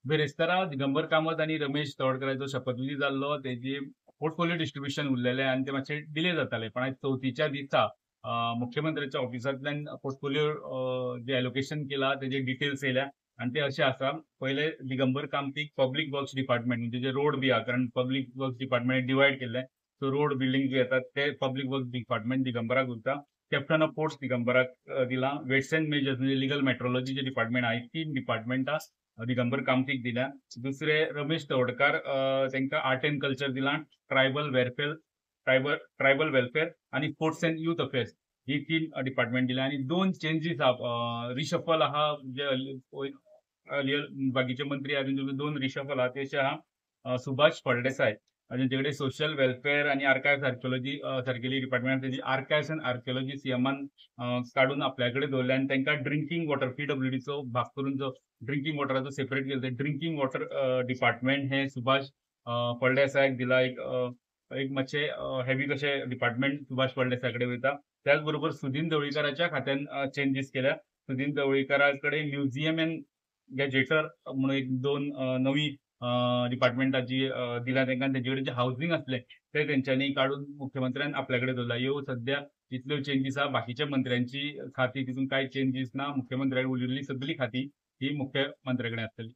बेरेस्तारा दिगंबर कामत आणि रमेश तवडकरांचो शपथविधी जाल्लो तेजी पोर्टफोलिओ डिस्ट्रिब्युशन उरलेले आणि ते मातशे डिले जाताले पण आज 34च्या दिसा मुख्यमंत्र्यांच्या ऑफिसांतल्यान पोर्टफोलिओ जे एलोकेशन केला तेजे डिटेल्स येयल्या आणि ते असे आसा पहिले दिगंबर कामतीक पब्लिक वर्क्स डिपार्टमेंट म्हणजे जे रोड बी आहा कारण पब्लिक वर्क्स डिपार्टमेंट डिवायड केल्ले सो रोड बिल्डिंग जे येतात ते पब्लिक वर्क्स डिपार्टमेंट दिगंबराक उरता कॅप्टन ऑफ पोर्ट्स दिगंबराक दिला वेट्स अँड मेजर्स म्हणजे लिगल मेट्रोलॉजी जे डिपार्टमेंट आहे 3 डिपार्टमेंटा दिगंबर कामतीक दिल्या दुसरे रमेश तवडकार तांकां आर्ट एंड कल्चर दिला ट्रायबल वेलफेअर आणि sports and youth affairs he 3 department दिल्या आणि 2 चेंजीस आहा रिशफल आहा म्हणजे बाकीचे मंत्री अजून 2 रिशफल आहा ते अशे आहा सुभाष फळदेसाय जेंचे सोशल वेलफेअर आणि आर्कायव्स आर्किओलॉजी सारकेली डिपार्टमेंट तेजी आर्कायव्स अँड आर्किओलॉजी सीएमान काढून आपल्याकडे दवरल्या आणि तांकां ड्रिंकिंग वॉटर पीडब्ल्यूडीचो भाग करून जो ड्रिंकिंग वॉटराचो सेपरेट केलं ड्रिंकिंग वॉटर डिपार्टमेंट हे सुभाष फळदेसायाक दिला एक मातशे हेवी कशे डिपार्टमेंट सुभाष फळदेसाय कडेन वयता त्याचबरोबर सुदीन ढवळीकराच्या खात्यान चेंजीस केल्या सुदीन ढवळीकरा कडेन म्युझियम एंड गॅजेटर म्हणून एक 2 नवी डिपार्टमेंटाची दिल्या तांकां तेंचे कडेन जे हाऊसिंग असले ते तेंच्यांनी काढून मुख्यमंत्र्यान आपल्याकडे दवरला ह्यो सध्या इतल्यो चेंजीस आहा बाकीच्या मंत्र्यांची खाती तितून कांय चेंजीस ना मुख्यमंत्र्याक उरिल्ली सगळी खाती ही मुख्यमंत्र्याकडे आसतली